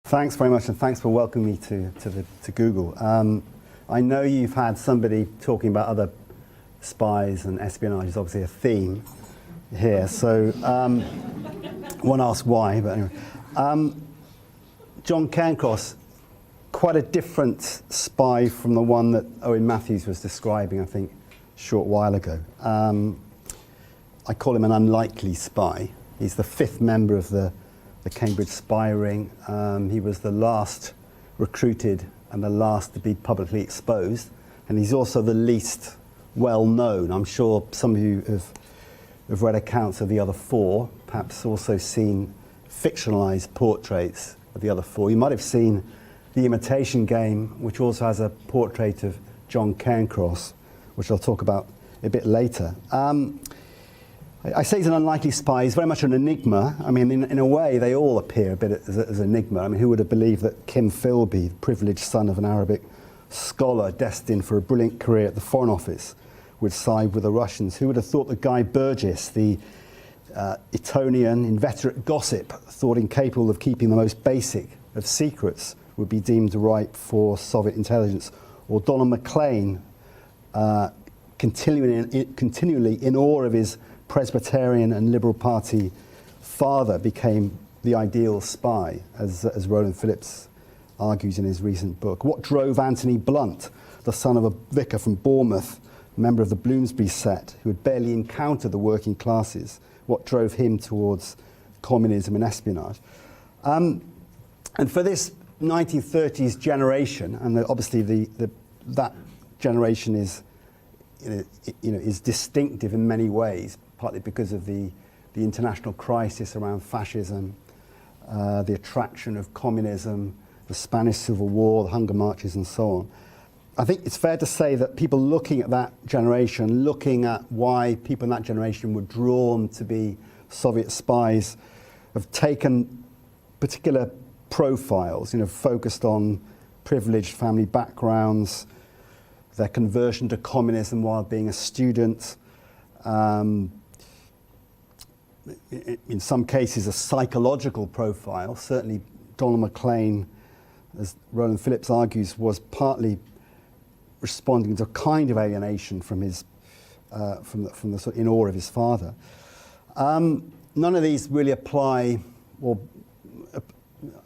Thanks very much, and thanks for welcoming me to Google. I know you've had somebody talking about other spies, and espionage is obviously a theme here. So one asks why, but anyway. John Cairncross, quite a different spy from the one that Owen Matthews was describing, I think, a short while ago. I call him an unlikely spy. He's the fifth member of the Cambridge spy ring. He was the last recruited and the last to be publicly exposed, and he's also the least well known. I'm sure some of you have read accounts of the other four, perhaps also seen fictionalized portraits of the other four. You might have seen The Imitation Game, which also has a portrait of John Cairncross, which I'll talk about a bit later. I say he's an unlikely spy. He's very much an enigma. I mean, in a way, they all appear a bit as an enigma. I mean, who would have believed that Kim Philby, the privileged son of an Arabic scholar destined for a brilliant career at the Foreign Office, would side with the Russians? Who would have thought that Guy Burgess, the Etonian inveterate gossip, thought incapable of keeping the most basic of secrets, would be deemed ripe for Soviet intelligence? Or Donald Maclean, continually in awe of his Presbyterian and Liberal Party father, became the ideal spy, as Roland Phillips argues in his recent book. What drove Anthony Blunt, the son of a vicar from Bournemouth, member of the Bloomsbury set, who had barely encountered the working classes, what drove him towards communism and espionage? And for this 1930s generation, and obviously that generation is distinctive in many ways, partly because of the international crisis around fascism, the attraction of communism, the Spanish Civil War, the hunger marches, and so on. I think it's fair to say that people looking at that generation, looking at why people in that generation were drawn to be Soviet spies, have taken particular profiles, focused on privileged family backgrounds, their conversion to communism while being a student, in some cases a psychological profile. Certainly Donald Maclean, as Roland Phillips argues, was partly responding to a kind of alienation from his, from the sort of in awe of his father. None of these really apply, or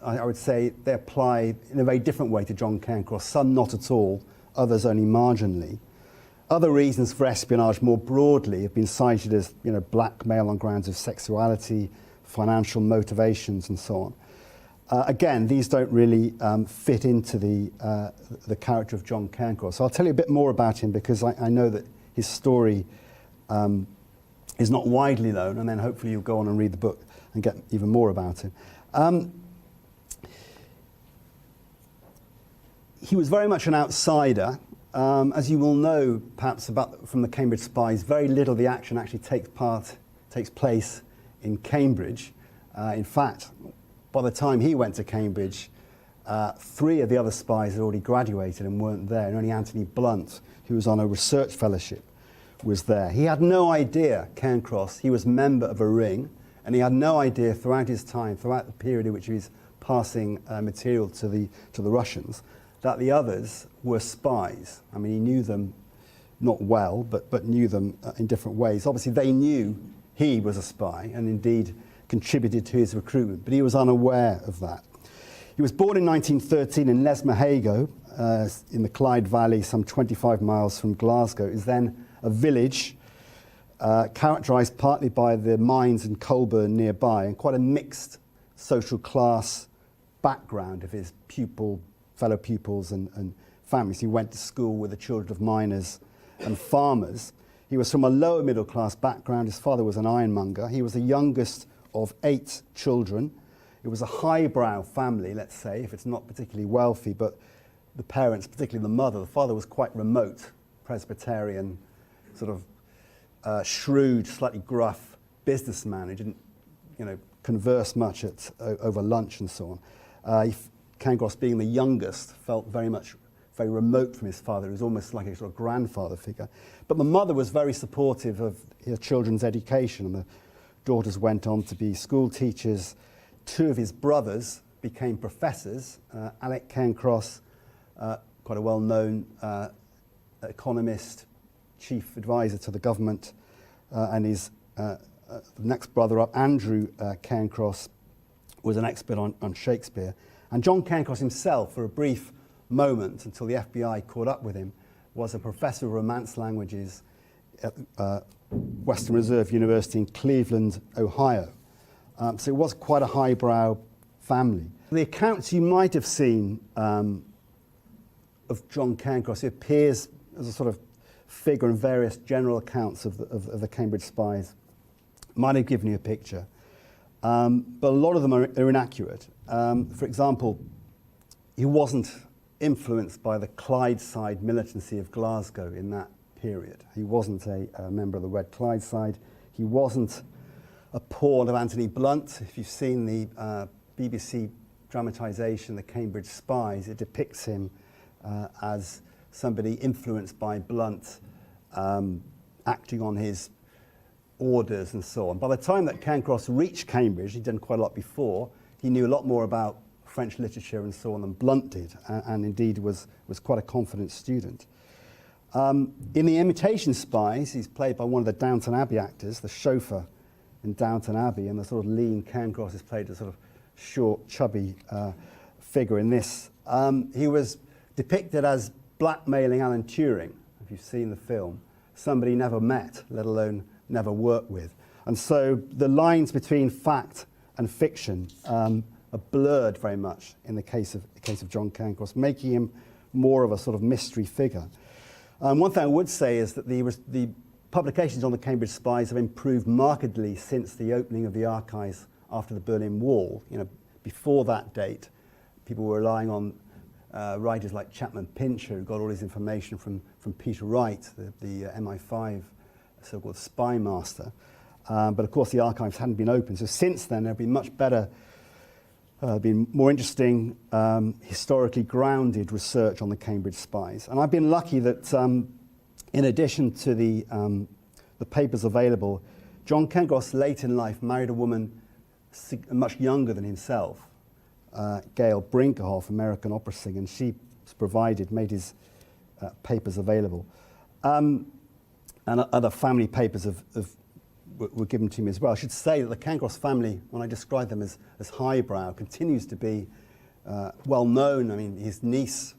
I would say they apply in a very different way to John Cairncross. Some not at all, others only marginally. Other reasons for espionage more broadly have been cited as blackmail on grounds of sexuality, financial motivations, and so on. Again, these don't really fit into the character of John Cairncross. So I'll tell you a bit more about him, because I know that his story is not widely known, and then hopefully you'll go on and read the book and get even more about him. He was very much an outsider. As you will know, perhaps, from the Cambridge spies, very little of the action actually takes place in Cambridge. In fact, by the time he went to Cambridge, 3 of the other spies had already graduated and weren't there, and only Anthony Blunt, who was on a research fellowship, was there. He had no idea, Cairncross, he was member of a ring, and he had no idea throughout his time, throughout the period in which he was passing material to the Russians, that the others were spies. I mean, he knew them not well, but knew them in different ways. Obviously, they knew he was a spy, and indeed contributed to his recruitment, but he was unaware of that. He was born in 1913 in Lesmahago, in the Clyde Valley, some 25 miles from Glasgow. It is then a village characterised partly by the mines in Colburn nearby, and quite a mixed social class background of his fellow pupils and families. He went to school with the children of miners and farmers. He was from a lower middle class background. His father was an ironmonger. He was the youngest of 8 children. It was a highbrow family, let's say, if it's not particularly wealthy, but the parents, particularly the mother, the father was quite remote, Presbyterian, sort of shrewd, slightly gruff businessman who didn't, converse much over lunch and so on. Cairncross, being the youngest, felt very remote from his father. He was almost like a sort of grandfather figure. But the mother was very supportive of her children's education, and the daughters went on to be school teachers. 2 of his brothers became professors. Alec Cairncross, quite a well-known economist, chief advisor to the government, and his next brother up, Andrew Cairncross, was an expert on Shakespeare. And John Cairncross himself, for a brief moment, until the FBI caught up with him, was a professor of Romance languages at Western Reserve University in Cleveland, Ohio. So it was quite a highbrow family. The accounts you might have seen of John Cairncross, he appears as a sort of figure in various general accounts of the Cambridge spies, might have given you a picture. But a lot of them are inaccurate. For example, he wasn't influenced by the Clydeside militancy of Glasgow in that period. He wasn't a member of the Red Clydeside. He wasn't a pawn of Anthony Blunt. If you've seen the BBC dramatisation, The Cambridge Spies, it depicts him as somebody influenced by Blunt, acting on his orders and so on. By the time that Cairncross reached Cambridge, he'd done quite a lot before, he knew a lot more about French literature and so on than Blunt did, and indeed was quite a confident student. In The Imitation Spies, he's played by one of the Downton Abbey actors, the chauffeur in Downton Abbey, and the sort of lean Cairncross is played a sort of short, chubby figure in this. He was depicted as blackmailing Alan Turing, if you've seen the film, somebody he never met, let alone never worked with. And so the lines between fact and fiction are blurred very much in the case of John Cairncross, making him more of a sort of mystery figure. One thing I would say is that the publications on the Cambridge Spies have improved markedly since the opening of the archives after the Berlin Wall. You know, before that date, people were relying on writers like Chapman Pincher, who got all his information from Peter Wright, the MI5 so-called spy master. But of course, the archives hadn't been open. So since then, there have been much better, been more interesting, historically grounded research on the Cambridge Spies. And I've been lucky that, in addition to the papers available, John Cairncross, late in life, married a woman much younger than himself, Gail Brinkerhoff, American opera singer, and she made his papers available. And other family papers were given to me as well. I should say that the Cairncross family, when I describe them as highbrow, continues to be well known. I mean, his niece,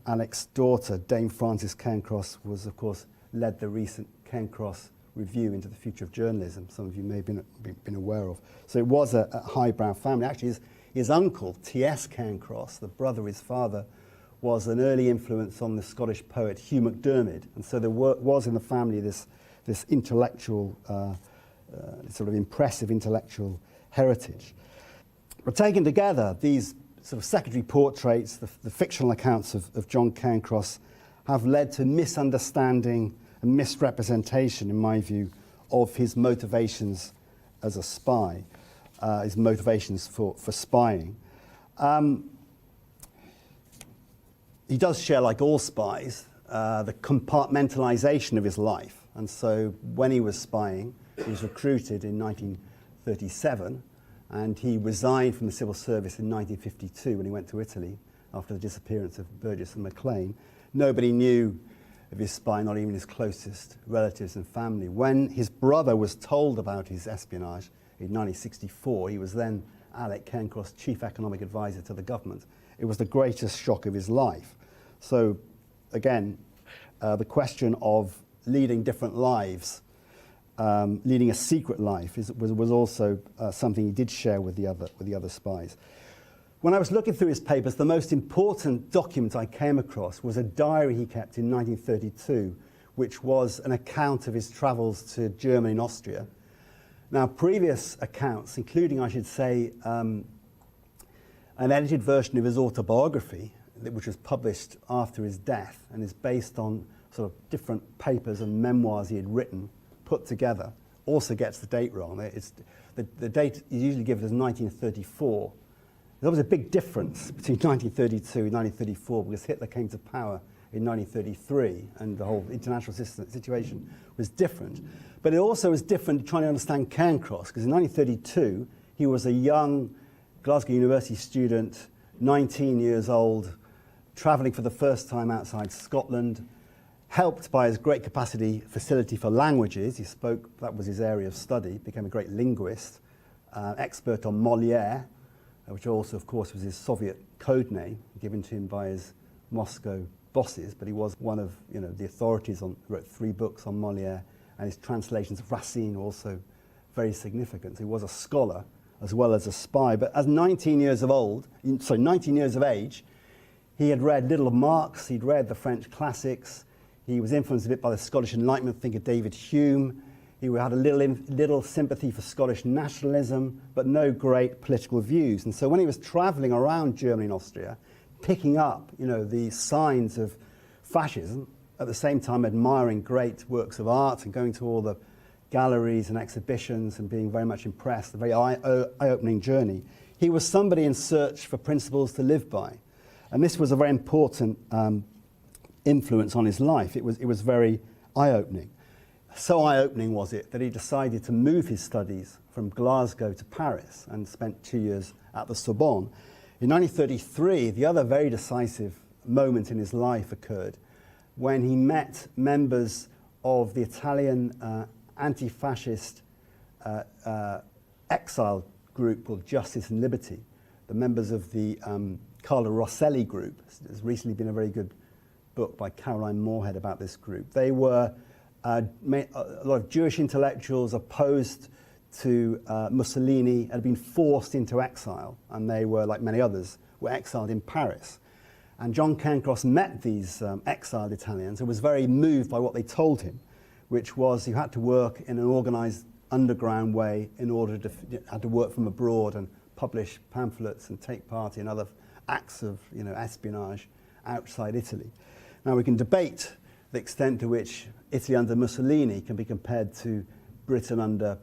Alec's daughter, Dame Frances Cairncross, was, of course, led the recent Cairncross Review into the Future of Journalism, some of you may have been aware of. So it was a highbrow family. Actually, his uncle, T.S. Cairncross, the brother of his father, was an early influence on the Scottish poet Hugh MacDiarmid. And so there was in the family this intellectual, sort of impressive intellectual heritage. But taken together, these sort of secondary portraits, the fictional accounts of John Cairncross, have led to misunderstanding and misrepresentation, in my view, of his motivations as a spy, his motivations for spying. He does share, like all spies, the compartmentalization of his life. And so when he was spying, he was recruited in 1937, and he resigned from the civil service in 1952 when he went to Italy after the disappearance of Burgess and Maclean. Nobody knew of his spy, not even his closest relatives and family. When his brother was told about his espionage in 1964, he was then Alec Cairncross, chief economic advisor to the government. It was the greatest shock of his life. So, again, the question of leading different lives, leading a secret life, was also something he did share with the other spies. When I was looking through his papers, the most important document I came across was a diary he kept in 1932, which was an account of his travels to Germany and Austria. Now, previous accounts, including, I should say, an edited version of his autobiography, which was published after his death and is based on sort of different papers and memoirs he had written, put together, also gets the date wrong. The date is usually given as 1934. There was a big difference between 1932 and 1934 because Hitler came to power in 1933 and the whole international situation was different. But it also was different trying to understand Cairncross, because in 1932 he was a young Glasgow University student, 19 years old, travelling for the first time outside Scotland, helped by his great capacity, facility for languages. He spoke, that was his area of study, became a great linguist, expert on Molière, which also, of course, was his Soviet code name, given to him by his Moscow bosses, but he was one of the authorities wrote 3 books on Molière, and his translations of Racine were also very significant. He was a scholar as well as a spy, but as 19 years of age, he had read little of Marx, he'd read the French classics, he was influenced a bit by the Scottish Enlightenment thinker David Hume. He had a little sympathy for Scottish nationalism, but no great political views. And so when he was travelling around Germany and Austria, picking up, the signs of fascism, at the same time admiring great works of art and going to all the galleries and exhibitions and being very much impressed, a very eye-opening journey, he was somebody in search for principles to live by. And this was a very important influence on his life. It was very eye-opening. So eye-opening was it that he decided to move his studies from Glasgow to Paris and spent 2 years at the Sorbonne. In 1933, the other very decisive moment in his life occurred when he met members of the Italian anti-fascist exile group called Justice and Liberty, the members of the Carlo Rosselli group. There's recently been a very good book by Caroline Moorhead about this group. They were a lot of Jewish intellectuals opposed to Mussolini, had been forced into exile, and they were, like many others, were exiled in Paris. And John Cairncross met these exiled Italians and was very moved by what they told him, which was you had to work in an organised underground way in order to had to work from abroad and publish pamphlets and take part in other acts of espionage outside Italy. Now we can debate the extent to which Italy under Mussolini can be compared to Britain under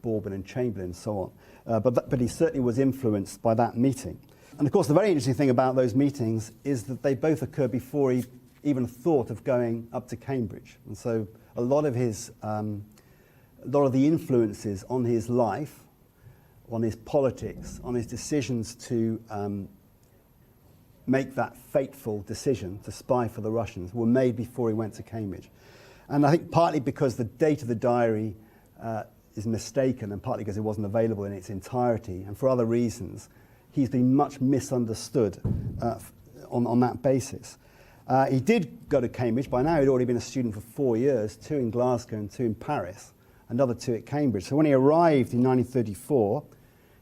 Bourbon and Chamberlain and so on. But he certainly was influenced by that meeting. And of course the very interesting thing about those meetings is that they both occurred before he even thought of going up to Cambridge. And so a lot of the influences on his life, on his politics, on his decisions to make that fateful decision to spy for the Russians were made before he went to Cambridge. And I think partly because the date of the diary is mistaken, and partly because it wasn't available in its entirety, and for other reasons, he's been much misunderstood on that basis. He did go to Cambridge. By now he'd already been a student for 4 years, 2 in Glasgow and 2 in Paris, another 2 at Cambridge. So when he arrived in 1934,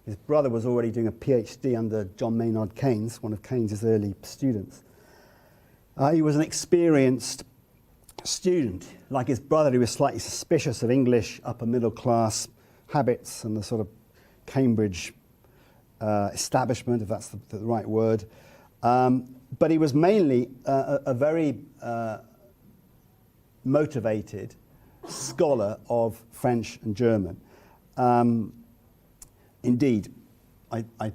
his brother was already doing a PhD under John Maynard Keynes, one of Keynes's early students. He was an experienced student. Like his brother, he was slightly suspicious of English upper middle class habits and the sort of Cambridge establishment, if that's the right word. But he was mainly a very motivated scholar of French and German. Indeed, I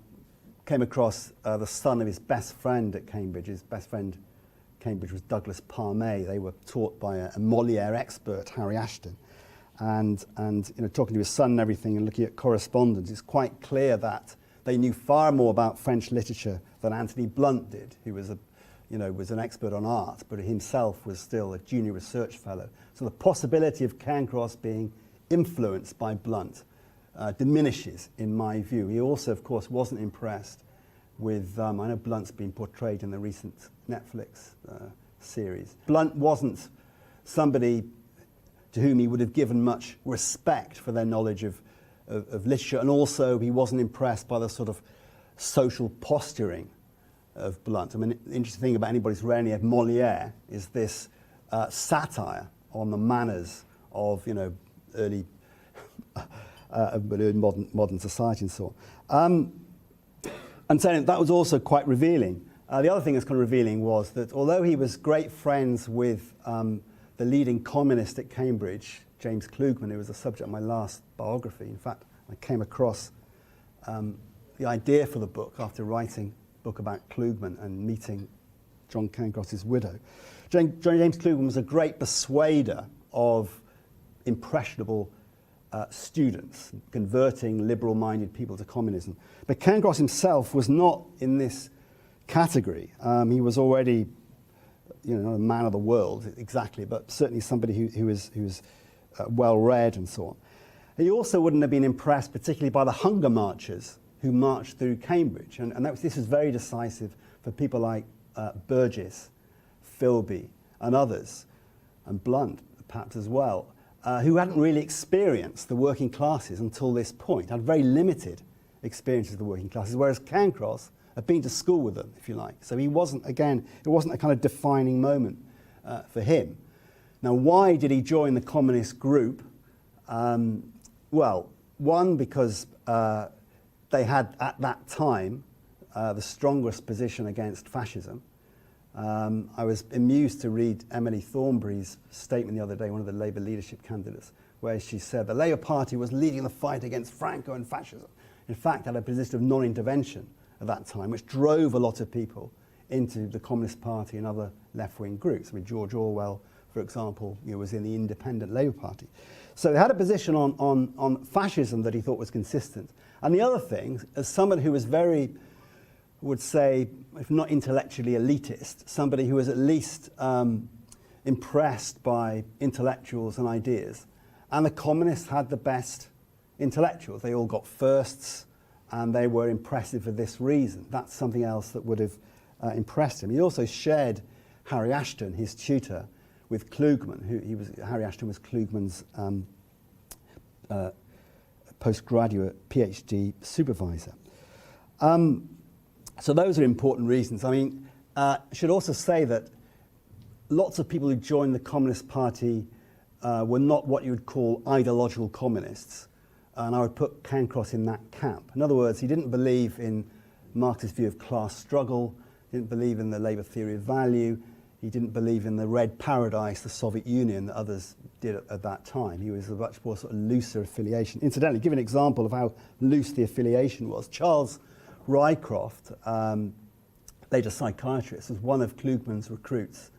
came across the son of his best friend at Cambridge. His best friend at Cambridge was Douglas Parme. They were taught by a Molière expert, Harry Ashton. And talking to his son and everything and looking at correspondence, it's quite clear that they knew far more about French literature than Anthony Blunt did, who was was an expert on art, but himself was still a junior research fellow. So the possibility of Cairncross being influenced by Blunt diminishes, in my view. He also, of course, wasn't impressed with, I know Blunt's been portrayed in the recent Netflix series. Blunt wasn't somebody to whom he would have given much respect for their knowledge of literature, and also he wasn't impressed by the sort of social posturing of Blunt. I mean, the interesting thing about anybody who's read any of Molière is this satire on the manners of, early modern society and so on. And so that was also quite revealing. The other thing that's kind of revealing was that although he was great friends with the leading communist at Cambridge, James Klugman, who was the subject of my last biography. In fact, I came across the idea for the book after writing a book about Klugman and meeting John Cairncross's widow. James Klugman was a great persuader of impressionable students, converting liberal-minded people to communism. But Cairncross himself was not in this category. He was already, not a man of the world exactly, but certainly somebody who was well-read and so on. He also wouldn't have been impressed particularly by the hunger marchers who marched through Cambridge, and this was very decisive for people like Burgess, Philby, and others, and Blunt perhaps as well, who hadn't really experienced the working classes until this point, had very limited experiences of the working classes, whereas Cairncross had been to school with them, if you like. So he wasn't, again, it wasn't a kind of defining moment for him. Now, why did he join the communist group? Well, one, because they had, at that time, the strongest position against fascism. I was amused to read Emily Thornberry's statement the other day, one of the Labour leadership candidates, where she said the Labour Party was leading the fight against Franco and fascism. In fact, had a position of non-intervention at that time, which drove a lot of people into the Communist Party and other left-wing groups. I mean, George Orwell, for example, was in the independent Labour Party. So they had a position on fascism that he thought was consistent. And the other thing, as someone who was very, would say, if not intellectually elitist, somebody who was at least impressed by intellectuals and ideas. And the communists had the best intellectuals. They all got firsts, and they were impressive for this reason. That's something else that would have impressed him. He also shared Harry Ashton, his tutor, with Klugman, Harry Ashton was Klugman's postgraduate PhD supervisor. So those are important reasons. I mean, I should also say that lots of people who joined the Communist Party were not what you would call ideological communists, and I would put Cairncross in that camp. In other words, he didn't believe in Marxist view of class struggle, didn't believe in the Labour theory of value, he didn't believe in the Red Paradise, the Soviet Union, that others did at that time. He was a much more sort of looser affiliation. Incidentally, give an example of how loose the affiliation was. Charles Rycroft, later psychiatrist, was one of Klugman's recruits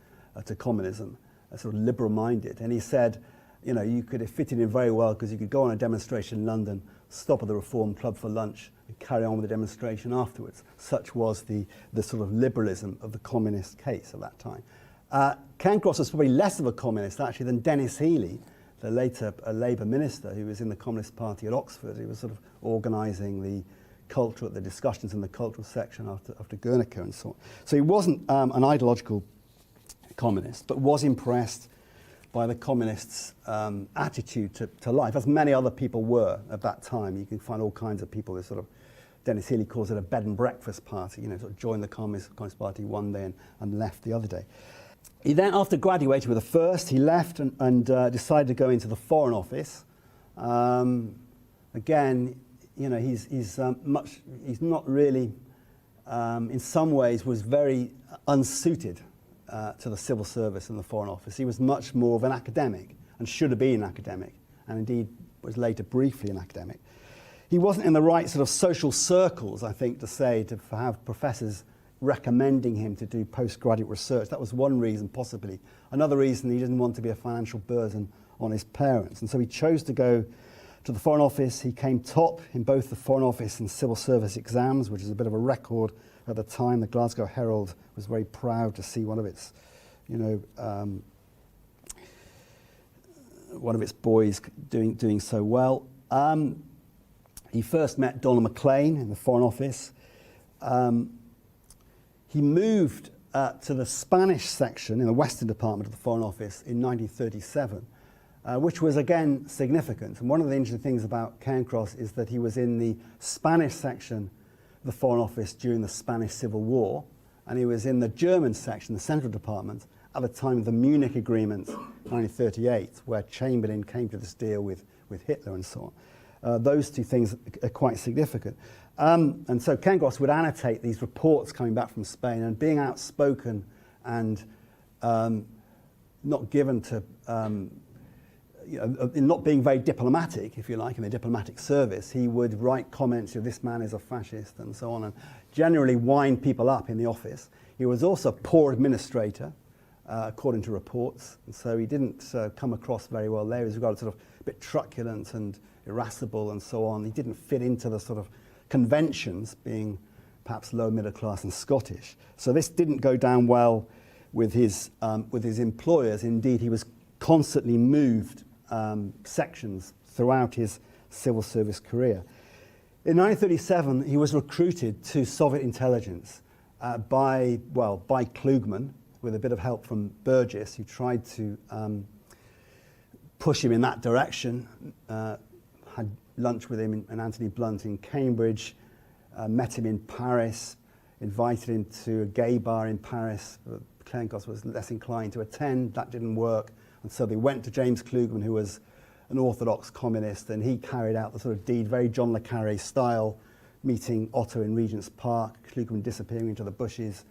to communism, sort of liberal-minded, and he said, you could have fitted in very well because you could go on a demonstration in London, stop at the Reform Club for lunch, and carry on with the demonstration afterwards. Such was the sort of liberalism of the communist case at that time. Cairncross was probably less of a communist, actually, than Denis Healey, the later Labour minister who was in the Communist Party at Oxford. He was sort of organising the discussions in the cultural section after Guernica and so on. So he wasn't an ideological communist, but was impressed by the communists' attitude to life, as many other people were at that time. You can find all kinds of people. There's sort of, Denis Healey calls it a bed and breakfast party, sort of joined the Communist Party one day and left the other day. He then, after graduating with a first, he left and decided to go into the Foreign Office. Again, he's not really, in some ways, was very unsuited to the civil service and the Foreign Office. He was much more of an academic and should have been an academic, and indeed was later briefly an academic. He wasn't in the right sort of social circles, I think, to have professors recommending him to do postgraduate research. That was one reason, possibly. Another reason, he didn't want to be a financial burden on his parents, and so he chose to go to the Foreign Office. He came top in both the Foreign Office and civil service exams, which is a bit of a record at the time. The Glasgow Herald was very proud to see one of its, one of its boys doing so well. He first met Donald Maclean in the Foreign Office. He moved to the Spanish section in the Western Department of the Foreign Office in 1937, which was again significant. And one of the interesting things about Cairncross is that he was in the Spanish section of the Foreign Office during the Spanish Civil War, and he was in the German section, the Central Department, at the time of the Munich Agreement, 1938, where Chamberlain came to this deal with Hitler and so on. Those two things are quite significant. And so Cairncross would annotate these reports coming back from Spain, and being outspoken and not given to, not being very diplomatic, if you like, in the diplomatic service, he would write comments, this man is a fascist and so on, and generally wind people up in the office. He was also a poor administrator, according to reports. And so he didn't come across very well there. He was regarded sort of a bit truculent and irascible and so on. He didn't fit into the sort of conventions, being perhaps lower middle class and Scottish. So this didn't go down well with his employers. Indeed, he was constantly moved sections throughout his civil service career. In 1937, he was recruited to Soviet intelligence by Klugman, with a bit of help from Burgess, who tried to push him in that direction. Had lunch with him and Anthony Blunt in Cambridge, met him in Paris, invited him to a gay bar in Paris. Cairncross was less inclined to attend. That didn't work. And so they went to James Klugman, who was an orthodox communist, and he carried out the sort of deed, very John le Carré style, meeting Otto in Regent's Park, Klugman disappearing into the bushes,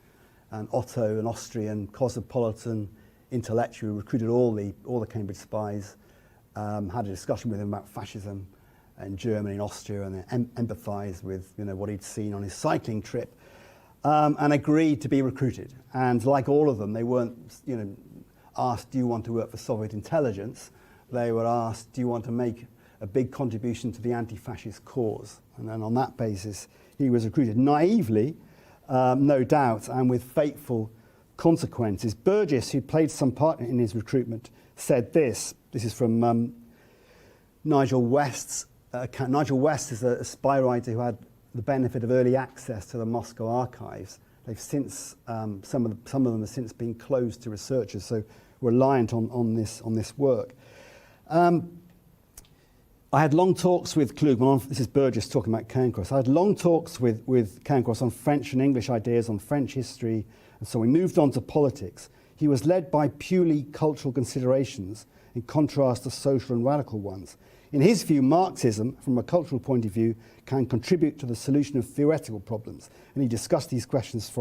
and Otto, an Austrian cosmopolitan intellectual, recruited all the Cambridge spies, had a discussion with him about fascism in Germany and Austria, and empathised with what he'd seen on his cycling trip, and agreed to be recruited. And like all of them, they weren't asked, do you want to work for Soviet intelligence? They were asked, do you want to make a big contribution to the anti-fascist cause? And then on that basis, he was recruited naively, no doubt, and with fateful consequences. Burgess, who played some part in his recruitment, said this. This is from Nigel West's account. Nigel West is a spy writer who had the benefit of early access to the Moscow archives. They've since, some of them have since been closed to researchers, so reliant on this work. I had long talks with Klugman, this is Burgess talking about Cairncross. I had long talks with Cairncross on French and English ideas, on French history, and so we moved on to politics. He was led by purely cultural considerations, in contrast to social and radical ones. In his view, Marxism, from a cultural point of view, can contribute to the solution of theoretical problems, and he discussed these questions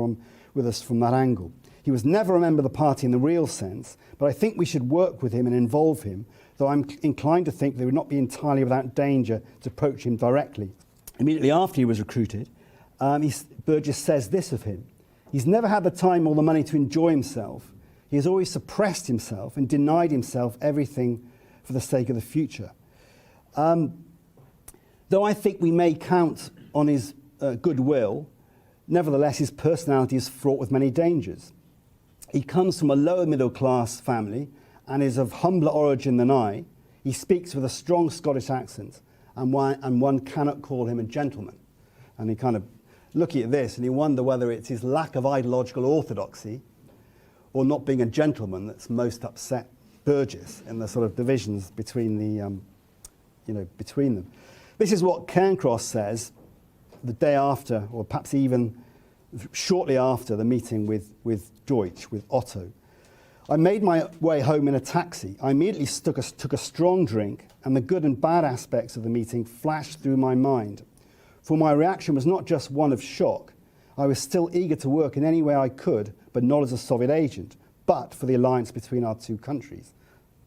with us from that angle. He was never a member of the party in the real sense, but I think we should work with him and involve him, though I'm inclined to think they would not be entirely without danger to approach him directly. Immediately after he was recruited, Burgess says this of him: he's never had the time or the money to enjoy himself. He has always suppressed himself and denied himself everything for the sake of the future. Though I think we may count on his goodwill, nevertheless his personality is fraught with many dangers. He comes from a lower middle class family and is of humbler origin than I. He speaks with a strong Scottish accent, and one cannot call him a gentleman. And he kind of looking at this and you wonder whether it's his lack of ideological orthodoxy or not being a gentleman that's most upset Burgess in the sort of divisions between between them. This is what Cairncross says the day after, or perhaps even shortly after the meeting with Deutsch, with Otto. I made my way home in a taxi. I immediately took a strong drink, and the good and bad aspects of the meeting flashed through my mind. For my reaction was not just one of shock. I was still eager to work in any way I could, but not as a Soviet agent, but for the alliance between our two countries,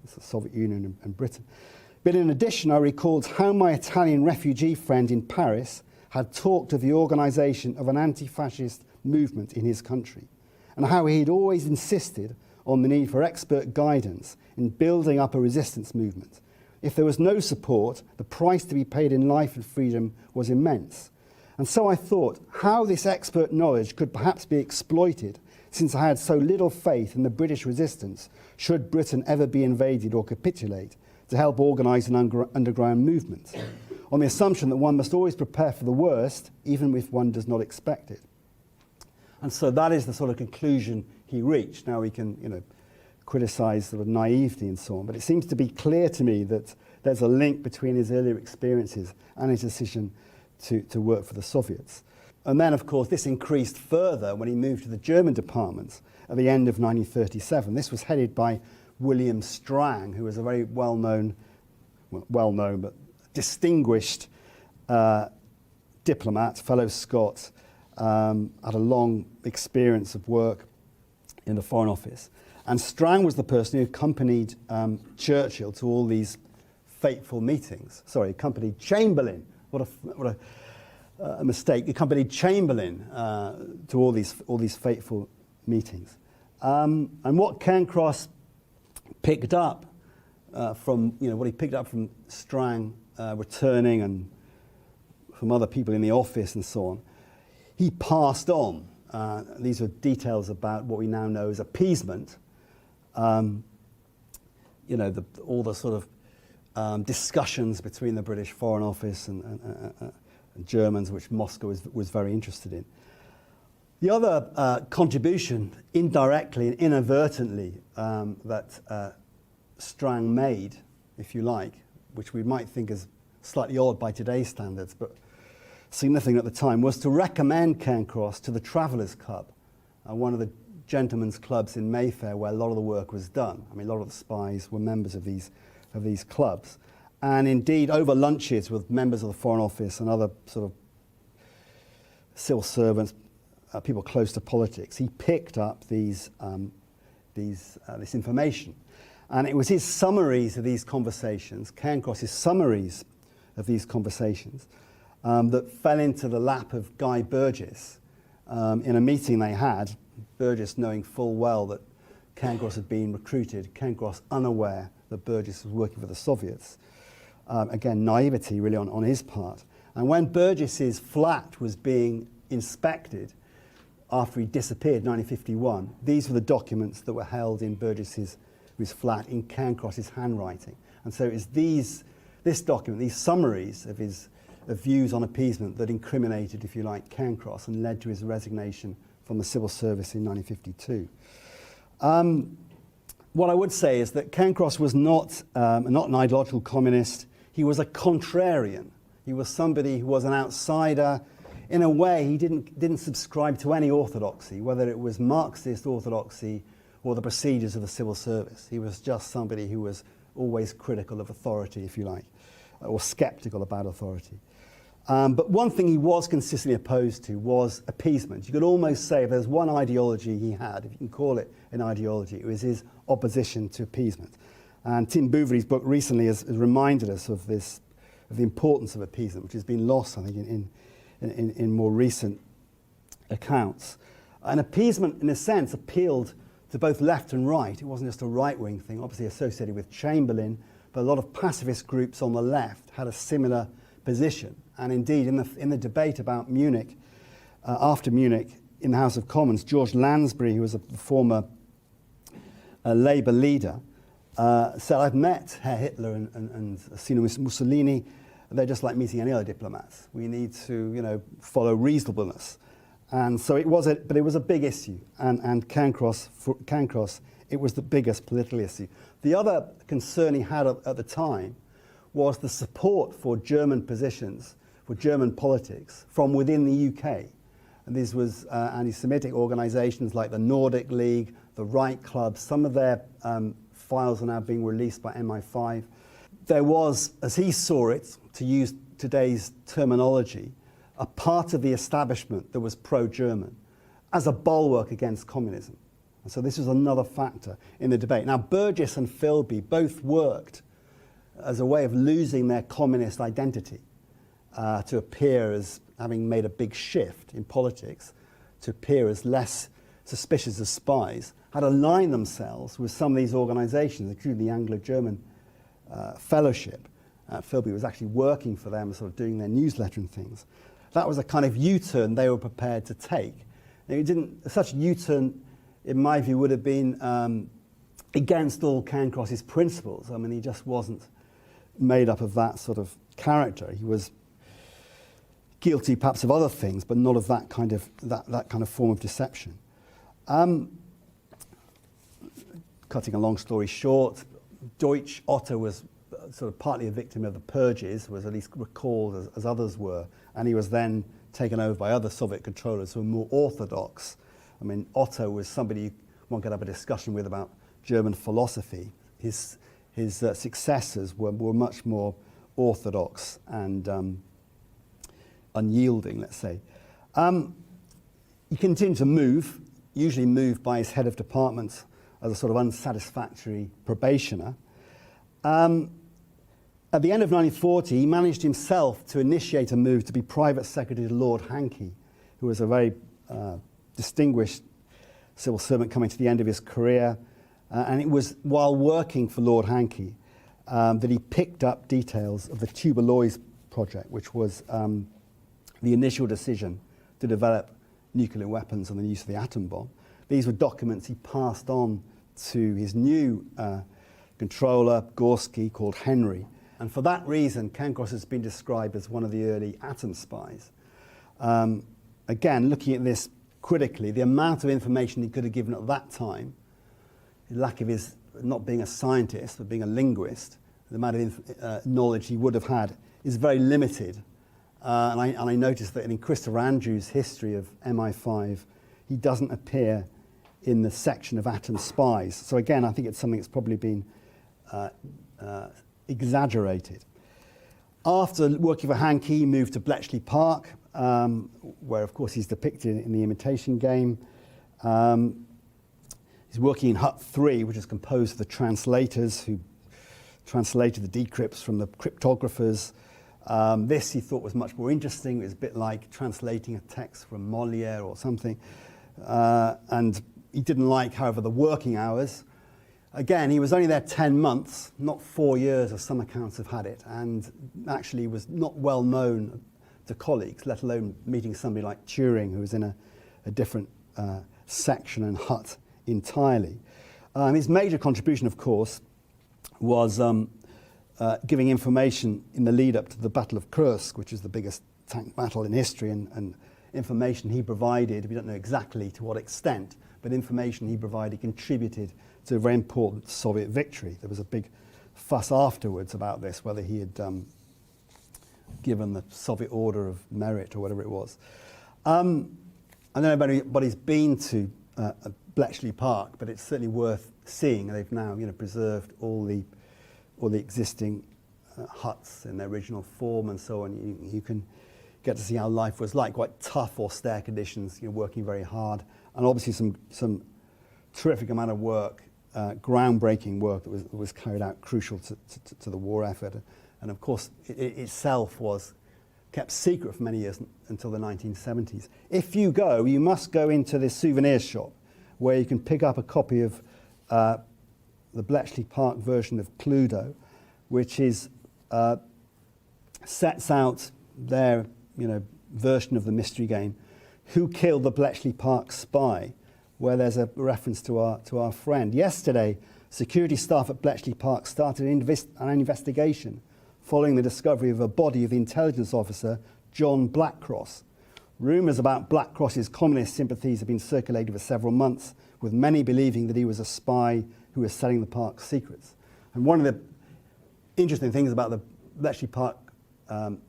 the Soviet Union and Britain. But in addition, I recalled how my Italian refugee friend in Paris had talked of the organisation of an anti-fascist movement in his country, and how he had always insisted on the need for expert guidance in building up a resistance movement. If there was no support, the price to be paid in life and freedom was immense. And so I thought how this expert knowledge could perhaps be exploited, since I had so little faith in the British resistance, should Britain ever be invaded or capitulate, to help organise an underground movement, on the assumption that one must always prepare for the worst, even if one does not expect it. And so that is the sort of conclusion he reached. Now we can, criticise sort of naivety and so on, but it seems to be clear to me that there's a link between his earlier experiences and his decision to work for the Soviets. And then, of course, this increased further when he moved to the German department at the end of 1937. This was headed by William Strang, who was a very well-known but distinguished diplomat, fellow Scot, had a long experience of work in the Foreign Office. And Strang was the person who accompanied Churchill to all these fateful meetings. Sorry, accompanied Chamberlain. What a mistake. Accompanied Chamberlain to all these fateful meetings. And what Cairncross picked up from, what he picked up from Strang returning and from other people in the office and so on, he passed on. These are details about what we now know as appeasement. All the sort of discussions between the British Foreign Office and Germans, which Moscow was very interested in. The other contribution, indirectly and inadvertently, that Strang made, if you like, which we might think is slightly odd by today's standards, but significant at the time, was to recommend Cairncross to the Travellers' Club, one of the gentlemen's clubs in Mayfair where a lot of the work was done. I mean, a lot of the spies were members of these clubs. And indeed, over lunches with members of the Foreign Office and other sort of civil servants, people close to politics, he picked up this information. And it was his summaries of these conversations, Cairncross's summaries of these conversations, that fell into the lap of Guy Burgess in a meeting they had, Burgess knowing full well that Cairncross had been recruited, Cairncross unaware that Burgess was working for the Soviets. Again, naivety really on his part. And when Burgess's flat was being inspected after he disappeared in 1951, these were the documents that were held in Burgess's flat in Cairncross's handwriting. And so it's this document, these summaries of his views on appeasement that incriminated, if you like, Cairncross and led to his resignation from the civil service in 1952. What I would say is that Cairncross was not an ideological communist. He was a contrarian. He was somebody who was an outsider. In a way, he didn't subscribe to any orthodoxy, whether it was Marxist orthodoxy or the procedures of the civil service. He was just somebody who was always critical of authority, if you like, or skeptical about authority. But one thing he was consistently opposed to was appeasement. You could almost say if there's one ideology he had, if you can call it an ideology, it was his opposition to appeasement. And Tim Bouvery's book recently has reminded us of the importance of appeasement, which has been lost, I think, in more recent accounts. And appeasement, in a sense, appealed to both left and right. It wasn't just a right-wing thing, obviously associated with Chamberlain, but a lot of pacifist groups on the left had a similar position. And indeed, in the debate about Munich, after Munich, in the House of Commons, George Lansbury, who was a former Labour leader, said, I've met Herr Hitler and seen Mussolini. They're just like meeting any other diplomats. We need to, follow reasonableness. And so it was a big issue. And Cairncross, it was the biggest political issue. The other concern he had at the time was the support for German positions, for German politics, from within the UK. And this was anti-Semitic organisations like the Nordic League, the Right Club. Some of their files are now being released by MI5. There was, as he saw it, to use today's terminology, a part of the establishment that was pro-German as a bulwark against communism. And so this was another factor in the debate. Now, Burgess and Philby both worked as a way of losing their communist identity, to appear as having made a big shift in politics, to appear as less suspicious as spies, had aligned themselves with some of these organisations, including the Anglo-German Fellowship. Philby was actually working for them, sort of doing their newsletter and things. That was a kind of U-turn they were prepared to take. Now, such a U-turn, in my view, would have been against all Cairncross's principles. I mean, he just wasn't made up of that sort of character. He was guilty perhaps of other things, but not of that kind of form of deception. Cutting a long story short, Deutsch Otto was sort of partly a victim of the purges, was at least recalled as others were, and he was then taken over by other Soviet controllers who were more orthodox. I mean, Otto was somebody one could have a discussion with about German philosophy. His successors were much more orthodox and unyielding, let's say. He continued to move, usually moved by his head of department as a sort of unsatisfactory probationer. At the end of 1940, he managed himself to initiate a move to be private secretary to Lord Hankey, who was a very distinguished civil servant coming to the end of his career. And it was while working for Lord Hankey that he picked up details of the Tubelois project, which was the initial decision to develop nuclear weapons and the use of the atom bomb. These were documents he passed on to his new controller, Gorski, called Henry. And for that reason, Cairncross has been described as one of the early atom spies. Again, looking at this critically, the amount of information he could have given at that time, the lack of his not being a scientist, but being a linguist, the amount of knowledge he would have had is very limited. And I noticed that in Christopher Andrews' history of MI5, he doesn't appear in the section of atom spies. So again, I think it's something that's probably been exaggerated. After working for Hankey, he moved to Bletchley Park, where of course he's depicted in The Imitation Game. He's working in Hut 3, which is composed of the translators who translated the decrypts from the cryptographers. This he thought was much more interesting. It was a bit like translating a text from Molière or something. And he didn't like, however, the working hours. Again, he was only there 10 months, not 4 years, as some accounts have had it, and actually was not well known to colleagues, let alone meeting somebody like Turing, who was in a different section and hut entirely. His major contribution, of course, was giving information in the lead up to the Battle of Kursk, which is the biggest tank battle in history, and information he provided, we don't know exactly to what extent, but information he provided contributed to a very important Soviet victory. There was a big fuss afterwards about this, whether he had given the Soviet Order of Merit or whatever it was. I don't know if anybody's been to Bletchley Park, but it's certainly worth seeing. They've now, preserved all the existing huts in their original form and so on. You can get to see how life was like, quite tough, austere conditions, working very hard, and obviously some terrific amount of work, groundbreaking work that was carried out, crucial to the war effort. And of course, it itself was kept secret for many years until the 1970s. If you go, you must go into this souvenir shop where you can pick up a copy of the Bletchley Park version of Cluedo, which is sets out their version of the mystery game, Who Killed the Bletchley Park Spy, where there's a reference to our friend. Yesterday, security staff at Bletchley Park started an investigation following the discovery of a body of the intelligence officer John Blackcross. Rumours about Blackcross's communist sympathies have been circulated for several months, with many believing that he was a spy who was selling the park's secrets. And one of the interesting things about the Bletchley Park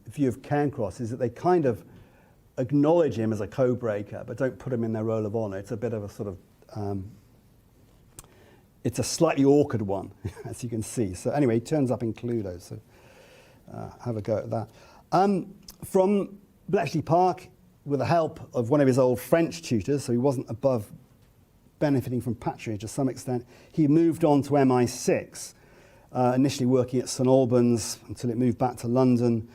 view of Cairncross is that they kind of acknowledge him as a code-breaker, but don't put him in their roll of honour. It's a bit of a sort of, it's a slightly awkward one, as you can see. So anyway, he turns up in Cluedo, so have a go at that. From Bletchley Park, with the help of one of his old French tutors, so he wasn't above benefiting from patronage to some extent, he moved on to MI6, initially working at St Albans until it moved back to London.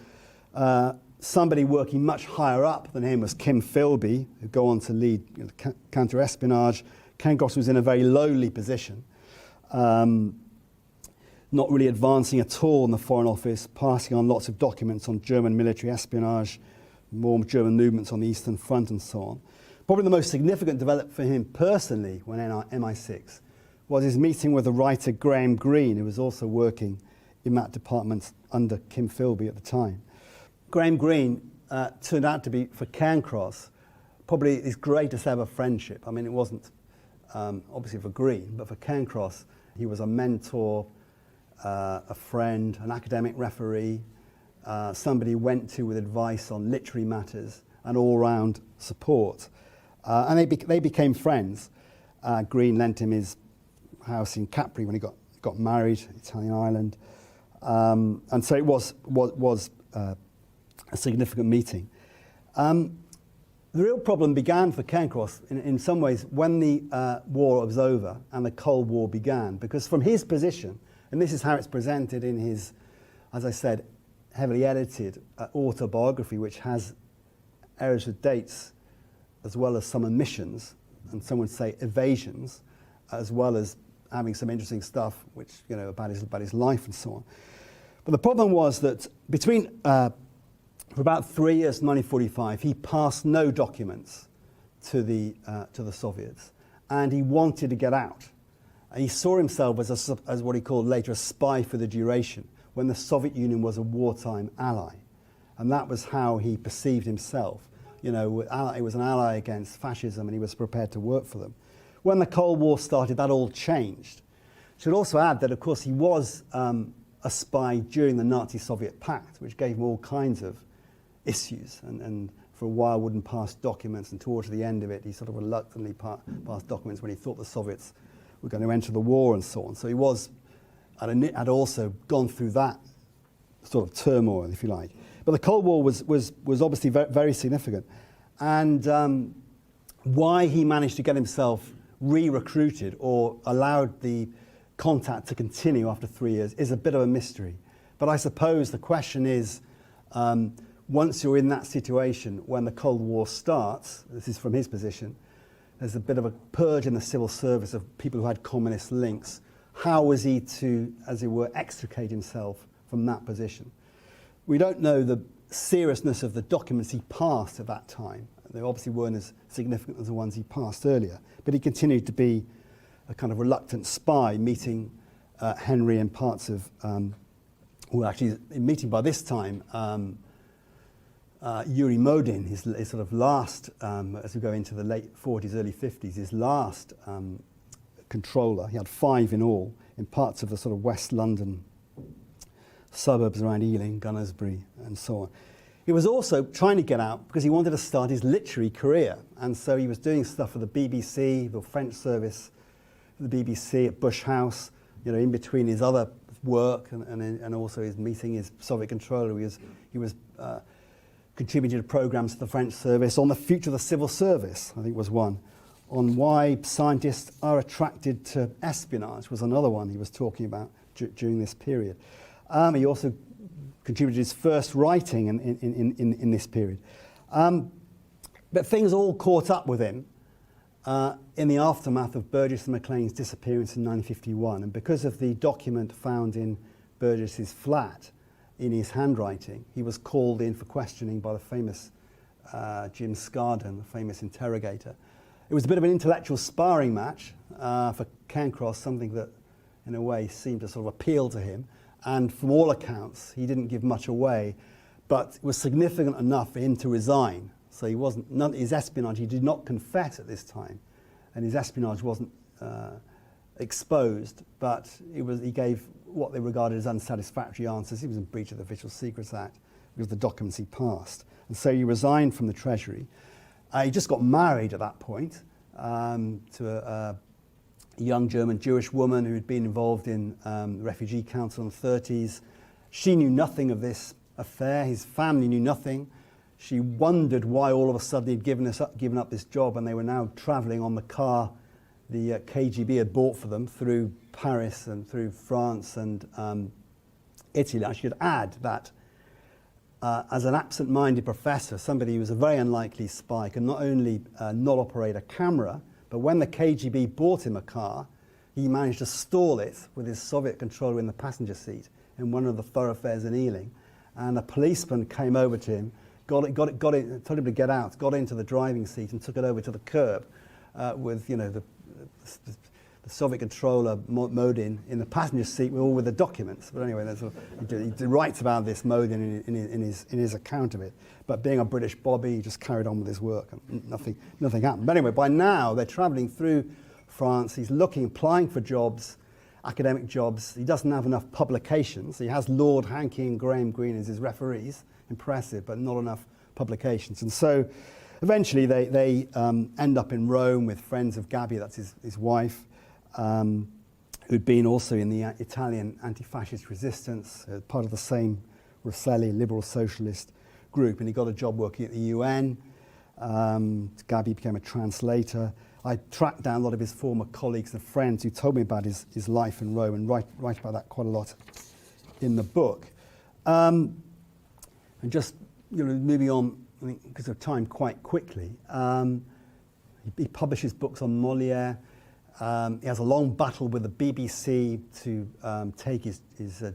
Somebody working much higher up than him was Kim Philby, who'd go on to lead counter-espionage. Cairncross was in a very lowly position, not really advancing at all in the Foreign Office, passing on lots of documents on German military espionage, more German movements on the Eastern Front and so on. Probably the most significant development for him personally when in MI6 was his meeting with the writer Graham Greene, who was also working in that department under Kim Philby at the time. Graham Greene turned out to be, for Cairncross, probably his greatest ever friendship. I mean, it wasn't obviously for Greene, but for Cairncross, he was a mentor, a friend, an academic referee, somebody he went to with advice on literary matters and all-round support. And they became friends. Greene lent him his house in Capri when he got married, Italian island. And so it was a significant meeting. The real problem began for Cairncross in some ways when the war was over and the Cold War began, because from his position, and this is how it's presented in his, as I said, heavily edited autobiography, which has errors with dates as well as some omissions, and some would say evasions, as well as having some interesting stuff, which, you know, about his life and so on. But the problem was that for about 3 years, 1945, he passed no documents to the Soviets, and he wanted to get out. He saw himself as what he called later a spy for the duration, when the Soviet Union was a wartime ally. And that was how he perceived himself. You know, he was an ally against fascism, and he was prepared to work for them. When the Cold War started, that all changed. Should also add that, of course, he was a spy during the Nazi-Soviet pact, which gave him all kinds of issues, and for a while wouldn't pass documents, and towards the end of it, he sort of reluctantly passed documents when he thought the Soviets were going to enter the war and so on. So he had also gone through that sort of turmoil, if you like. But the Cold War was obviously very, very significant. And why he managed to get himself re-recruited or allowed the contact to continue after 3 years is a bit of a mystery. But I suppose the question is, once you're in that situation, when the Cold War starts, this is from his position, there's a bit of a purge in the civil service of people who had communist links. How was he to, as it were, extricate himself from that position? We don't know the seriousness of the documents he passed at that time. They obviously weren't as significant as the ones he passed earlier, but he continued to be a kind of reluctant spy, meeting Henry and parts of, well, actually, meeting by this time Yuri Modin, his sort of last, as we go into the late 40s, early 50s, his last controller. He had 5 in all, in parts of the sort of West London suburbs around Ealing, Gunnersbury, and so on. He was also trying to get out because he wanted to start his literary career, and so he was doing stuff for the BBC, the French service, the BBC at Bush House, you know, in between his other work and also his meeting his Soviet controller. He was contributed programs to the French service on the future of the civil service, I think was one. On why scientists are attracted to espionage was another one he was talking about during this period. He also contributed his first writing in this period. But things all caught up with him in the aftermath of Burgess and Maclean's disappearance in 1951. And because of the document found in Burgess's flat in his handwriting, he was called in for questioning by the famous Jim Scarden, the famous interrogator. It was a bit of an intellectual sparring match for Cairncross, something that in a way seemed to sort of appeal to him. And from all accounts, he didn't give much away, but it was significant enough for him to resign. So he wasn't, his espionage, he did not confess at this time, and his espionage wasn't exposed, but he gave what they regarded as unsatisfactory answers. He was in breach of the Official Secrets Act because of the documents he passed. And so he resigned from the Treasury. He just got married at that point to a young German Jewish woman who had been involved in the Refugee Council in the 30s. She knew nothing of this affair. His family knew nothing. She wondered why all of a sudden he'd given up this job, and they were now travelling on the car the KGB had bought for them through Paris and through France and Italy. I should add that as an absent-minded professor, somebody who was a very unlikely spy could not only not operate a camera, but when the KGB bought him a car, he managed to stall it with his Soviet controller in the passenger seat in one of the thoroughfares in Ealing. And a policeman came over to him, got it, told him to get out, got into the driving seat and took it over to the curb with, you know, the Soviet controller, Modin, in the passenger seat with the documents. But anyway, he writes about this, Modin, in his account of it. But being a British bobby, he just carried on with his work, and nothing happened. But anyway, by now, they're travelling through France. He's applying for jobs, academic jobs. He doesn't have enough publications. He has Lord Hankey and Graham Greene as his referees. Impressive, but not enough publications. And so eventually they end up in Rome with friends of Gabby, that's his wife, who'd been also in the Italian anti-fascist resistance, part of the same Rosselli liberal socialist group, and he got a job working at the UN. Gabby became a translator. I tracked down a lot of his former colleagues and friends who told me about his life in Rome, and write about that quite a lot in the book. And just, you know, moving on, I think because of time, quite quickly. He publishes books on Molière. He has a long battle with the BBC to take his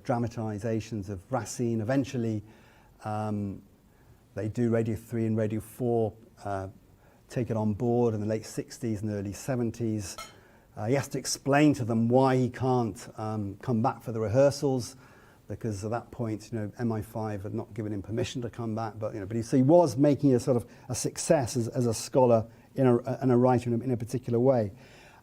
dramatisations of Racine. Eventually, they do Radio 3 and Radio 4 take it on board in the late 60s and early 70s. He has to explain to them why he can't come back for the rehearsals, because at that point, MI5 had not given him permission to come back. But he was making a sort of a success as a scholar and a writer in a particular way.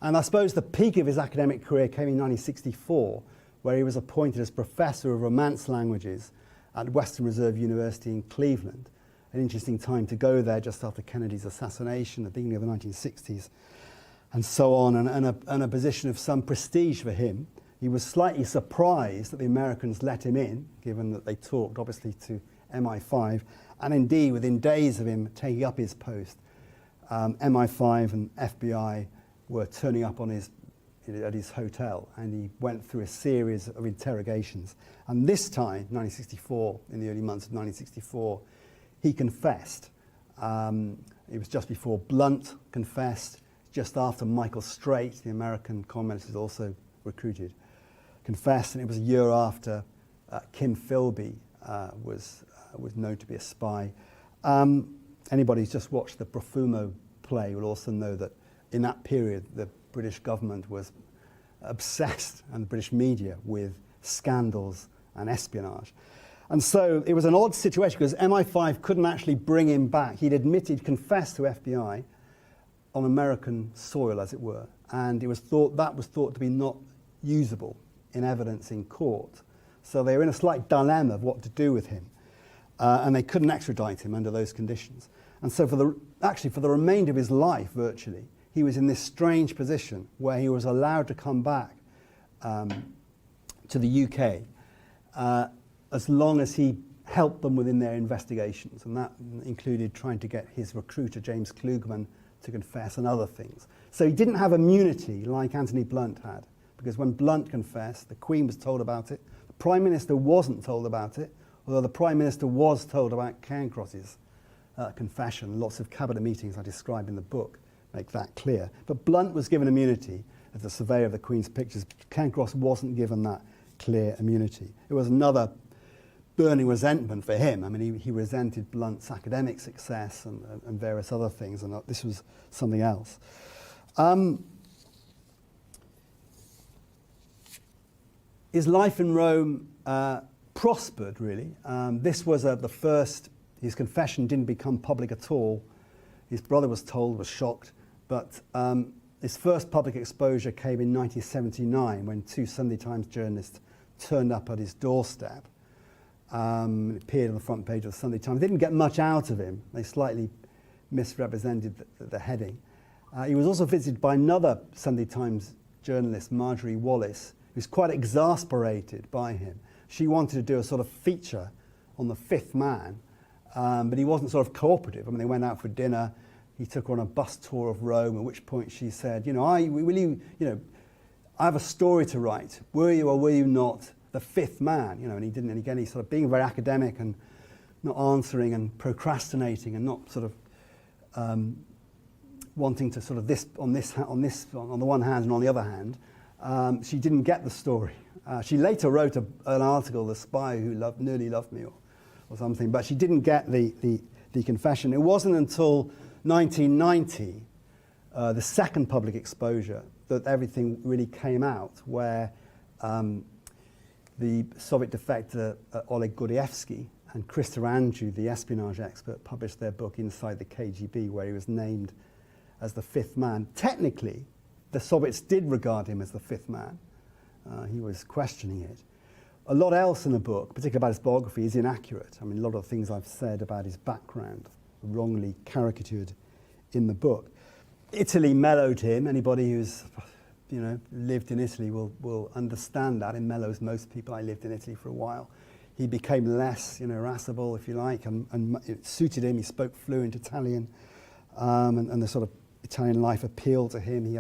And I suppose the peak of his academic career came in 1964, where he was appointed as Professor of Romance Languages at Western Reserve University in Cleveland. An interesting time to go there, just after Kennedy's assassination at the beginning of the 1960s, and so on, and a position of some prestige for him. He was slightly surprised that the Americans let him in, given that they talked, obviously, to MI5, and indeed, within days of him taking up his post, MI5 and FBI were turning up at his hotel, and he went through a series of interrogations. And this time, 1964, in the early months of 1964, he confessed. It was just before Blunt confessed, just after Michael Straight, the American con man who's also recruited, confessed, and it was a year after Kim Philby was known to be a spy. Anybody who's just watched the Profumo play will also know that in that period, the British government was obsessed, and the British media, with scandals and espionage. And so it was an odd situation, because MI5 couldn't actually bring him back. He'd confessed to FBI on American soil, as it were, and it was thought to be not usable in evidence in court. So they were in a slight dilemma of what to do with him, and they couldn't extradite him under those conditions. And so for the remainder of his life, virtually, he was in this strange position where he was allowed to come back to the UK as long as he helped them within their investigations, and that included trying to get his recruiter, James Klugman, to confess and other things. So he didn't have immunity like Anthony Blunt had, because when Blunt confessed, the Queen was told about it, the Prime Minister wasn't told about it, although the Prime Minister was told about Cairncross's confession. Lots of cabinet meetings I describe in the book make that clear. But Blunt was given immunity as the surveyor of the Queen's pictures. Cairncross wasn't given that clear immunity. It was another burning resentment for him. I mean, he resented Blunt's academic success and various other things, and this was something else. His life in Rome prospered, really. This was the first. His confession didn't become public at all. His brother was shocked, but his first public exposure came in 1979, when two Sunday Times journalists turned up at his doorstep. It appeared on the front page of the Sunday Times. They didn't get much out of him. They slightly misrepresented the heading. He was also visited by another Sunday Times journalist, Marjorie Wallace, who was quite exasperated by him. She wanted to do a sort of feature on the fifth man, but he wasn't sort of cooperative. I mean, they went out for dinner. He took her on a bus tour of Rome, at which point she said, I have a story to write. Were you or were you not the fifth man? And he didn't. And again, he's sort of being very academic and not answering and procrastinating and not sort of wanting to sort of on the one hand and on the other hand. She didn't get the story. She later wrote an article, "The Spy Who Nearly Loved Me," or something, but she didn't get the confession. It wasn't until 1990, the second public exposure, that everything really came out, where the Soviet defector Oleg Gordievsky and Christopher Andrew, the espionage expert, published their book Inside the KGB, where he was named as the fifth man. Technically, the Soviets did regard him as the fifth man. He was questioning it. A lot else in the book, particularly about his biography, is inaccurate. I mean, a lot of the things I've said about his background are wrongly caricatured in the book. Italy mellowed him. Anybody who's lived in Italy will understand that. It mellows most people. I lived in Italy for a while. He became less irascible, if you like, and it suited him. He spoke fluent Italian, and the sort of Italian life appealed to him. He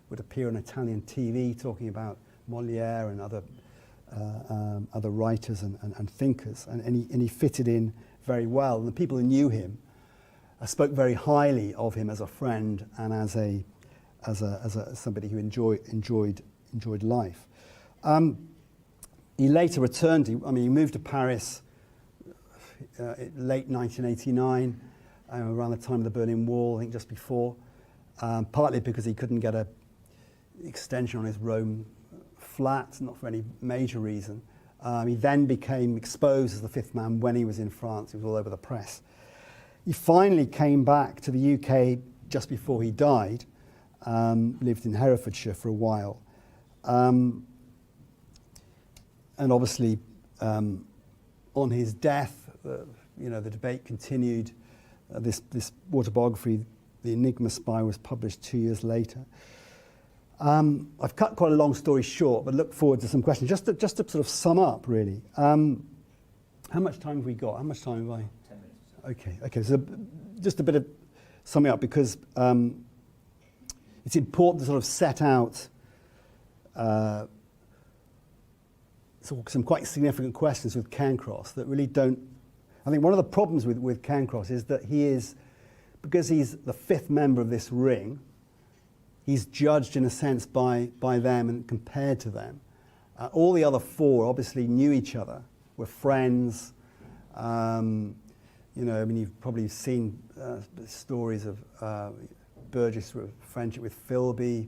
would appear on Italian TV talking about Molière and other writers and thinkers, and he fitted in very well. And the people who knew him spoke very highly of him as a friend and as somebody who enjoyed life. He later returned. He moved to Paris late 1989, around the time of the Berlin Wall, I think just before, partly because he couldn't get an extension on his Rome flat, not for any major reason. He then became exposed as the fifth man when he was in France. He was all over the press. He finally came back to the UK just before he died, lived in Herefordshire for a while. And obviously, on his death, the debate continued. This autobiography, The Enigma Spy, was published 2 years later. I've cut quite a long story short, but look forward to some questions. Just to sort of sum up, really. How much time have we got? How much time have I? 10 minutes. Okay. So just a bit of summing up, because it's important to sort of set out some quite significant questions with Cairncross that really don't. I think one of the problems with Cairncross is that because he's the fifth member of this ring, he's judged in a sense by them and compared to them. All the other four obviously knew each other, were friends. You've probably seen stories of Burgess' friendship with Philby.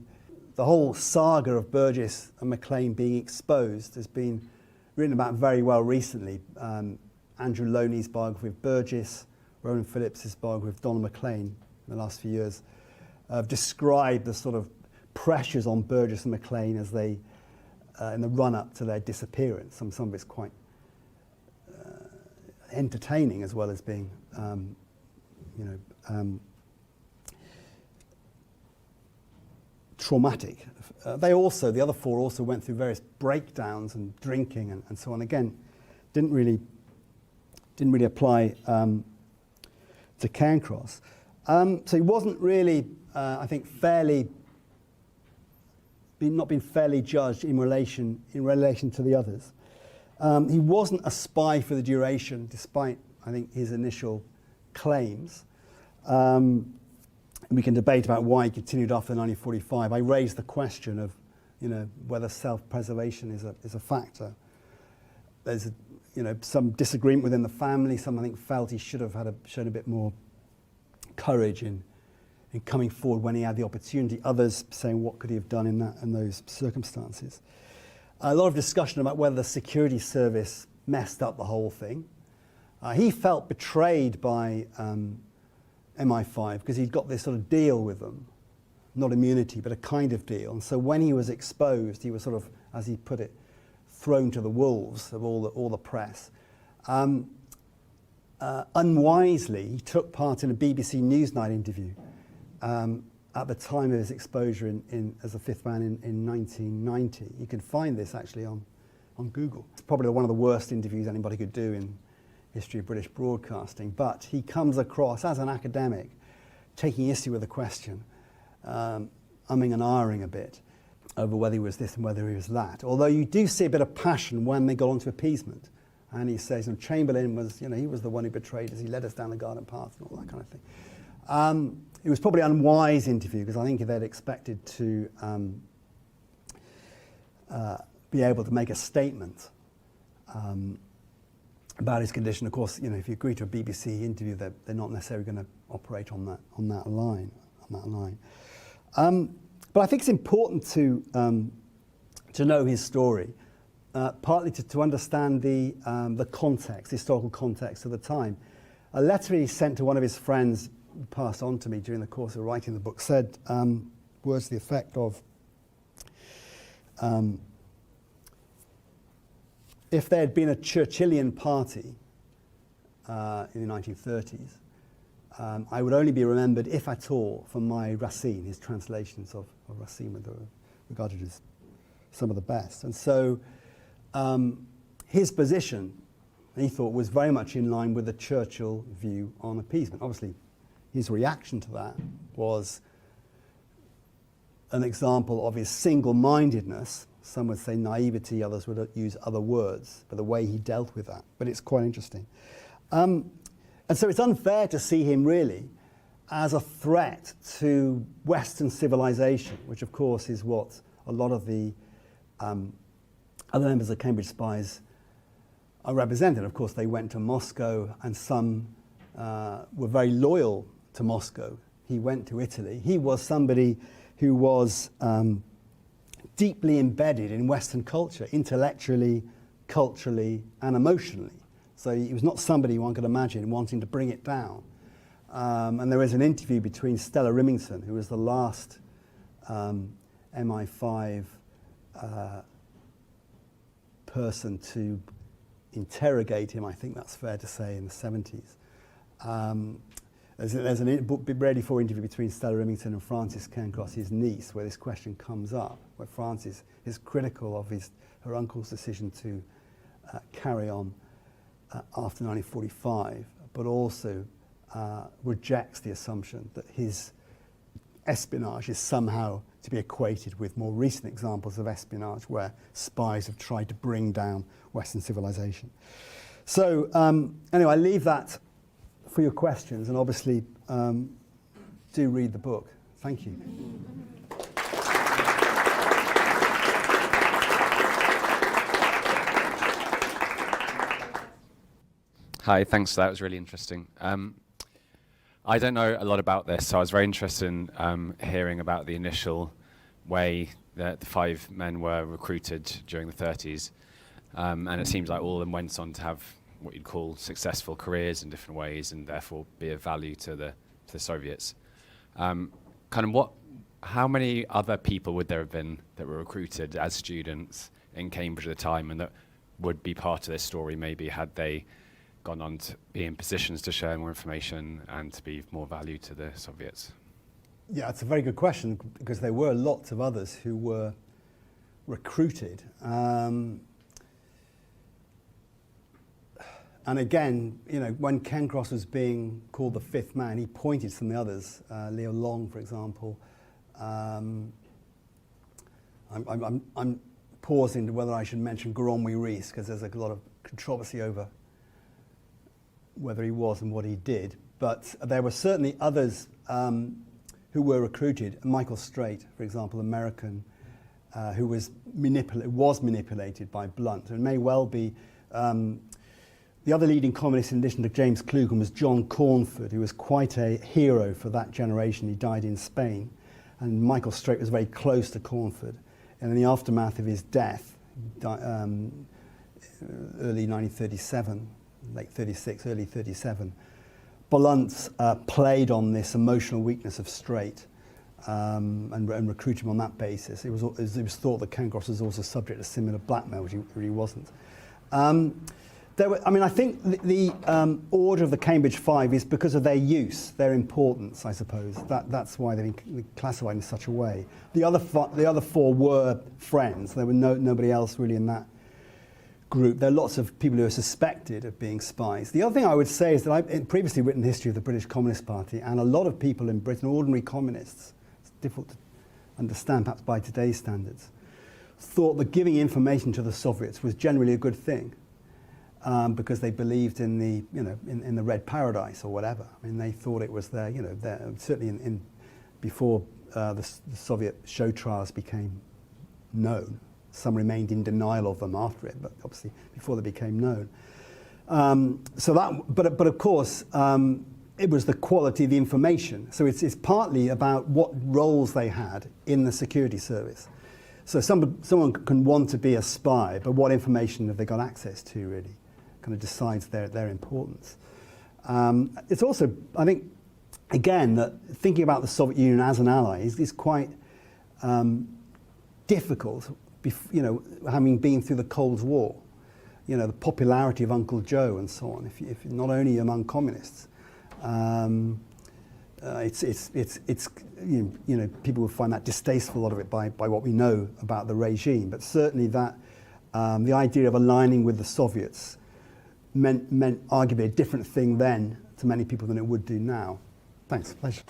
The whole saga of Burgess and Maclean being exposed has been written about very well recently. Andrew Loney's biography of Burgess, Roland Phillips' biography of Donald Maclean in the last few years have described the sort of pressures on Burgess and Maclean as they, in the run-up to their disappearance. Some of it's quite entertaining as well as being, traumatic. The other four also went through various breakdowns and drinking and so on. Again, didn't really apply to Cairncross. So he wasn't really, I think, not been fairly judged in relation to the others. He wasn't a spy for the duration, despite, I think, his initial claims. We can debate about why he continued after 1945. I raised the question of, whether self-preservation is a factor. There's some disagreement within the family. Some, I think, felt he should have shown a bit more courage in coming forward when he had the opportunity. Others saying, what could he have done in those circumstances? A lot of discussion about whether the security service messed up the whole thing. He felt betrayed by MI5 because he'd got this sort of deal with them, not immunity, but a kind of deal. And so when he was exposed, he was sort of, as he put it, thrown to the wolves of all the press. Unwisely, he took part in a BBC Newsnight interview at the time of his exposure as a fifth man in 1990. You can find this actually on Google. It's probably one of the worst interviews anybody could do in history of British broadcasting, but he comes across as an academic taking issue with the question, umming and ahhing a bit over whether he was this and whether he was that. Although you do see a bit of passion when they got onto appeasement. And he says, Chamberlain was, he was the one who betrayed us. He led us down the garden path and all that kind of thing. It was probably an unwise interview because I think they'd expected to be able to make a statement about his condition. Of course, if you agree to a BBC interview, they're not necessarily going to operate on that line. But I think it's important to know his story, partly to understand the context, the historical context of the time. A letter he sent to one of his friends, passed on to me during the course of writing the book, said words to the effect of, if there had been a Churchillian party in the 1930s, I would only be remembered, if at all, for my Racine, his translations of Racine were regarded as some of the best. And so his position, he thought, was very much in line with the Churchill view on appeasement. Obviously, his reaction to that was an example of his single-mindedness. Some would say naivety, others would use other words, but the way he dealt with that. But it's quite interesting. And so it's unfair to see him really as a threat to Western civilization, which of course is what a lot of the other members of Cambridge spies are represented. Of course, they went to Moscow, and some were very loyal to Moscow. He went to Italy. He was somebody who was deeply embedded in Western culture, intellectually, culturally, and emotionally. So he was not somebody one could imagine wanting to bring it down. And there is an interview between Stella Rimington, who was the last MI5 person to interrogate him, I think that's fair to say, in the 70s. There's an ready for interview between Stella Rimington and Frances Cairncross, his niece, where this question comes up, where Frances is critical of her uncle's decision to carry on after 1945, but also rejects the assumption that his espionage is somehow to be equated with more recent examples of espionage where spies have tried to bring down Western civilization. So anyway, I leave that for your questions, and obviously do read the book. Thank you. Hi, thanks for that. It was really interesting. I don't know a lot about this, so I was very interested in hearing about the initial way that the 5 men were recruited during the 30s. And it seems like all of them went on to have what you'd call successful careers in different ways, and therefore be of value to the Soviets. How many other people would there have been that were recruited as students in Cambridge at the time, and that would be part of this story maybe had they gone on to be in positions to share more information and to be more value to the Soviets? Yeah, it's a very good question, because there were lots of others who were recruited. And again, you know, when Cairncross was being called the 5th man, he pointed to some of the others, Leo Long, for example. I'm pausing to whether I should mention Goronwy Rhys, because there's a lot of controversy over whether he was and what he did. But there were certainly others who were recruited. Michael Straight, for example, American, who was manipulated by Blunt. And it may well be the other leading communist, in addition to James Klugen, was John Cornford, who was quite a hero for that generation. He died in Spain. And Michael Straight was very close to Cornford. And in the aftermath of his death, early 1937, late 36, early 37, Blunt played on this emotional weakness of Straight and recruited him on that basis. It was thought that Cairncross was also subject to similar blackmail, which he wasn't. I think the order of the Cambridge 5 is because of their use, their importance, I suppose. That's why they've been classified in such a way. The other 4 were friends. There were nobody else really in that group. There are lots of people who are suspected of being spies. The other thing I would say is that I've previously written the history of the British Communist Party, and a lot of people in Britain, ordinary communists, it's difficult to understand perhaps by today's standards, thought that giving information to the Soviets was generally a good thing. Because they believed in the, in the Red Paradise or whatever. I mean, they thought it was there, certainly before the Soviet show trials became known. Some remained in denial of them after it, but obviously before they became known. But of course, it was the quality of the information. So it's partly about what roles they had in the security service. So someone can want to be a spy, but what information have they got access to, really? Kind of decides their importance. It's also, I think, again, that thinking about the Soviet Union as an ally is quite difficult, having been through the Cold War. The popularity of Uncle Joe and so on, if not only among communists. People will find that distasteful, a lot of it, by what we know about the regime. But certainly that the idea of aligning with the Soviets meant arguably a different thing then to many people than it would do now. Thanks, pleasure.